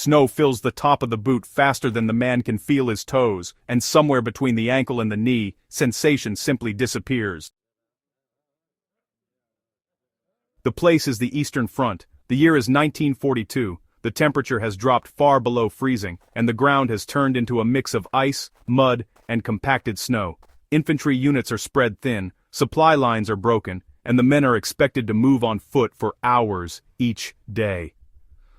Snow fills the top of the boot faster than the man can feel his toes, and somewhere between the ankle and the knee, sensation simply disappears. The place is the Eastern Front. The year is 1942. The temperature has dropped far below freezing, and the ground has turned into a mix of ice, mud, and compacted snow. Infantry units are spread thin, supply lines are broken, and the men are expected to move on foot for hours each day.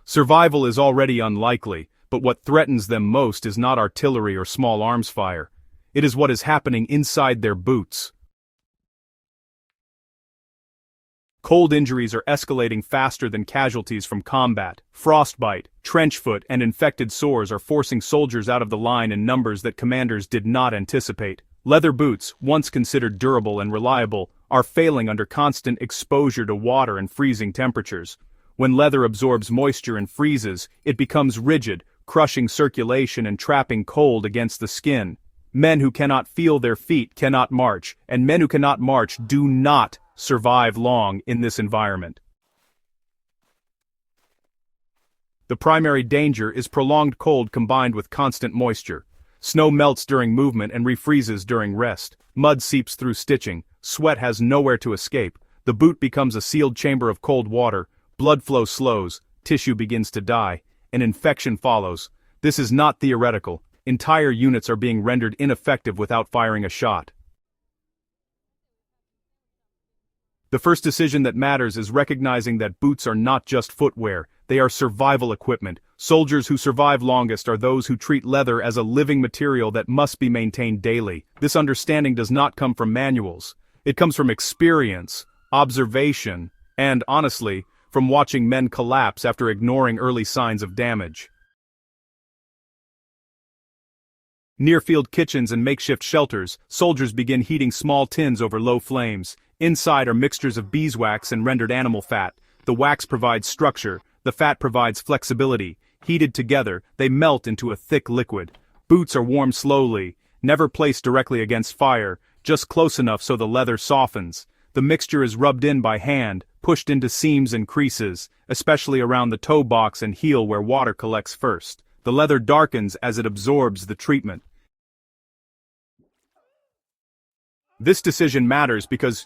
Survival is already unlikely, but what threatens them most is not artillery or small arms fire. It is what is happening inside their boots. Cold injuries are escalating faster than casualties from combat. Frostbite, trench foot, and infected sores are forcing soldiers out of the line in numbers that commanders did not anticipate. Leather boots, once considered durable and reliable, are failing under constant exposure to water and freezing temperatures. When leather absorbs moisture and freezes, it becomes rigid, crushing circulation and trapping cold against the skin. Men who cannot feel their feet cannot march, and men who cannot march do not survive long in this environment. The primary danger is prolonged cold combined with constant moisture. Snow melts during movement and refreezes during rest. Mud seeps through stitching. Sweat has nowhere to escape. The boot becomes a sealed chamber of cold water. Blood flow slows. Tissue begins to die. An infection follows. This is not theoretical. Entire units are being rendered ineffective without firing a shot. The first decision that matters is recognizing that boots are not just footwear, they are survival equipment. Soldiers who survive longest are those who treat leather as a living material that must be maintained daily. This understanding does not come from manuals. It comes from experience, observation, and, honestly, from watching men collapse after ignoring early signs of damage. Near field kitchens and makeshift shelters, soldiers begin heating small tins over low flames. Inside are mixtures of beeswax and rendered animal fat. The wax provides structure, the fat provides flexibility. Heated together, they melt into a thick liquid. Boots are warmed slowly, never placed directly against fire, just close enough so the leather softens. The mixture is rubbed in by hand, pushed into seams and creases, especially around the toe box and heel where water collects first. The leather darkens as it absorbs the treatment. This decision matters because,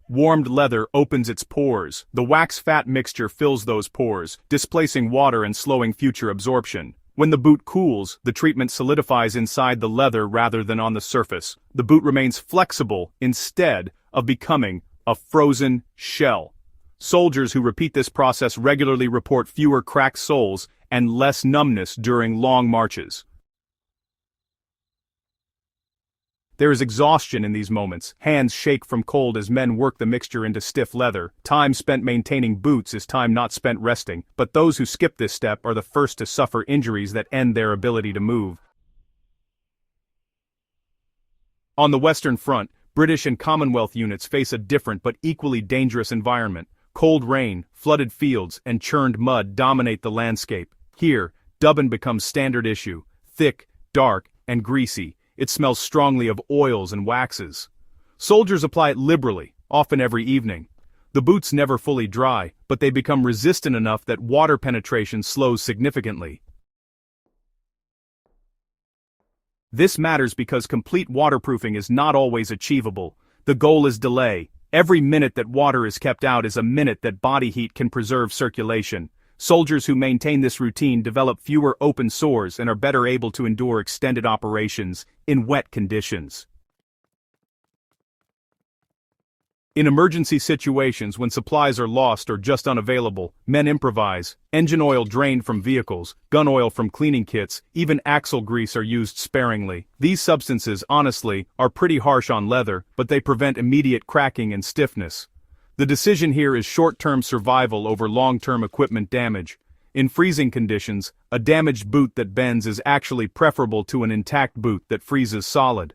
warmed leather opens its pores. The wax-fat mixture fills those pores, displacing water and slowing future absorption. When the boot cools, the treatment solidifies inside the leather rather than on the surface. The boot remains flexible instead of becoming a frozen shell. Soldiers who repeat this process regularly report fewer cracked soles and less numbness during long marches. There is exhaustion in these moments. Hands shake from cold as men work the mixture into stiff leather. Time spent maintaining boots is time not spent resting, but those who skip this step are the first to suffer injuries that end their ability to move. On the Western Front, British and Commonwealth units face a different but equally dangerous environment. Cold rain, flooded fields, and churned mud dominate the landscape. Here, dubbin becomes standard issue. Thick, dark, and greasy. It smells strongly of oils and waxes. Soldiers apply it liberally, often every evening. The boots never fully dry, but they become resistant enough that water penetration slows significantly. This matters because complete waterproofing is not always achievable. The goal is delay. Every minute that water is kept out is a minute that body heat can preserve circulation. Soldiers who maintain this routine develop fewer open sores and are better able to endure extended operations in wet conditions. In emergency situations when supplies are lost or just unavailable, men improvise. Engine oil drained from vehicles, gun oil from cleaning kits, even axle grease are used sparingly. These substances, honestly, are pretty harsh on leather, but they prevent immediate cracking and stiffness. The decision here is short-term survival over long-term equipment damage. In freezing conditions, a damaged boot that bends is actually preferable to an intact boot that freezes solid.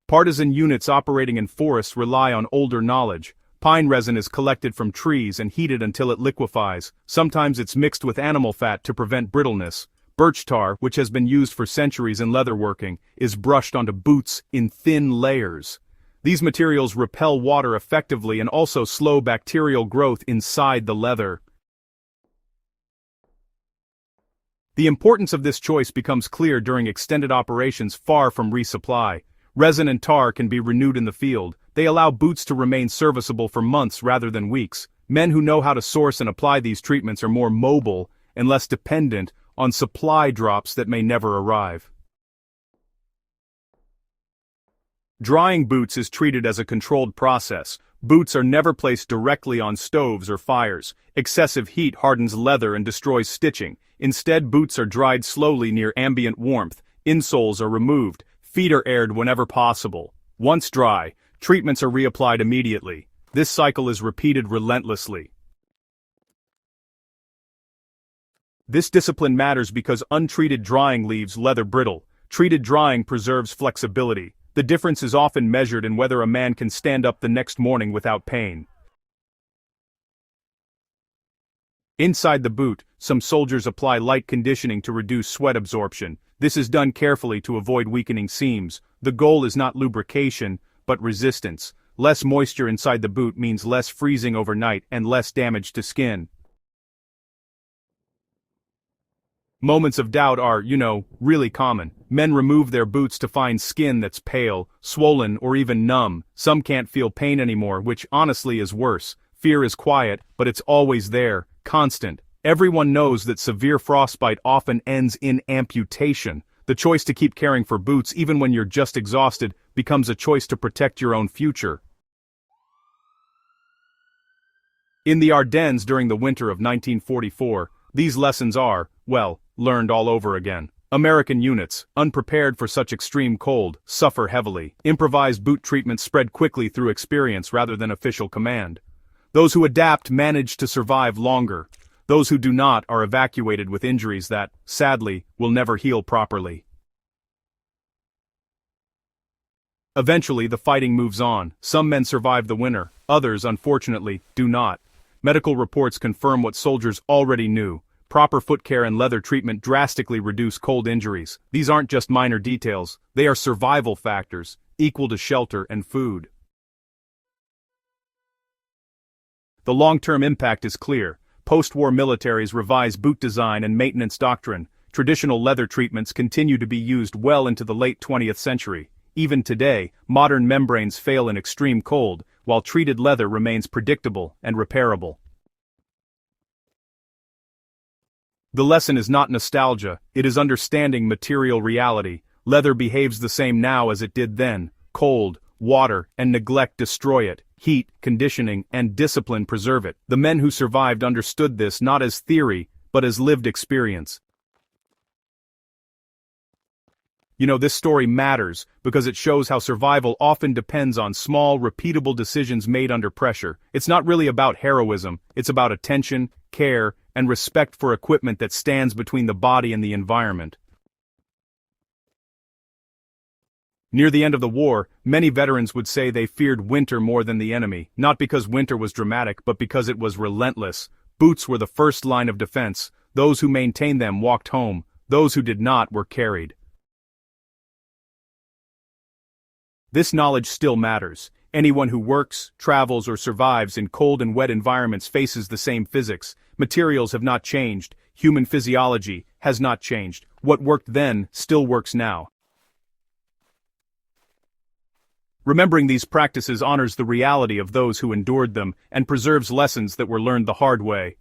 Partisan units operating in forests rely on older knowledge. Pine resin is collected from trees and heated until it liquefies. Sometimes it's mixed with animal fat to prevent brittleness. Birch tar, which has been used for centuries in leatherworking, is brushed onto boots in thin layers. These materials repel water effectively and also slow bacterial growth inside the leather. The importance of this choice becomes clear during extended operations far from resupply. Resin and tar can be renewed in the field. They allow boots to remain serviceable for months rather than weeks. Men who know how to source and apply these treatments are more mobile and less dependent on supply drops that may never arrive. Drying boots is treated as a controlled process. Boots are never placed directly on stoves or fires. Excessive heat hardens leather and destroys stitching. Instead, boots are dried slowly near ambient warmth. Insoles are removed. Feet are aired whenever possible. Once dry, treatments are reapplied immediately. This cycle is repeated relentlessly. This discipline matters because untreated drying leaves leather brittle. Treated drying preserves flexibility. The difference is often measured in whether a man can stand up the next morning without pain. Inside the boot, some soldiers apply light conditioning to reduce sweat absorption. This is done carefully to avoid weakening seams. The goal is not lubrication, but resistance. Less moisture inside the boot means less freezing overnight and less damage to skin. Moments of doubt are, really common. Men remove their boots to find skin that's pale, swollen, or even numb. Some can't feel pain anymore, which honestly is worse. Fear is quiet, but it's always there, constant. Everyone knows that severe frostbite often ends in amputation. The choice to keep caring for boots even when you're just exhausted becomes a choice to protect your own future. In the Ardennes during the winter of 1944, these lessons are, learned all over again. American units, unprepared for such extreme cold, suffer heavily. Improvised boot treatments spread quickly through experience rather than official command. Those who adapt manage to survive longer. Those who do not are evacuated with injuries that, sadly, will never heal properly. Eventually, the fighting moves on. Some men survive the winter. Others, unfortunately, do not. Medical reports confirm what soldiers already knew. Proper foot care and leather treatment drastically reduce cold injuries. These aren't just minor details, they are survival factors, equal to shelter and food. The long-term impact is clear. Post-war militaries revise boot design and maintenance doctrine. Traditional leather treatments continue to be used well into the late 20th century. Even today, modern membranes fail in extreme cold, while treated leather remains predictable and repairable. The lesson is not nostalgia, it is understanding material reality. Leather behaves the same now as it did then. Cold, water, and neglect destroy it. Heat, conditioning, and discipline preserve it. The men who survived understood this not as theory, but as lived experience. This story matters because it shows how survival often depends on small, repeatable decisions made under pressure. It's not really about heroism, it's about attention, care, and respect for equipment that stands between the body and the environment. Near the end of the war, many veterans would say they feared winter more than the enemy, not because winter was dramatic, but because it was relentless. Boots were the first line of defense. Those who maintained them walked home. Those who did not were carried. This knowledge still matters. Anyone who works, travels, or survives in cold and wet environments faces the same physics. Materials have not changed. Human physiology has not changed. What worked then still works now. Remembering these practices honors the reality of those who endured them and preserves lessons that were learned the hard way.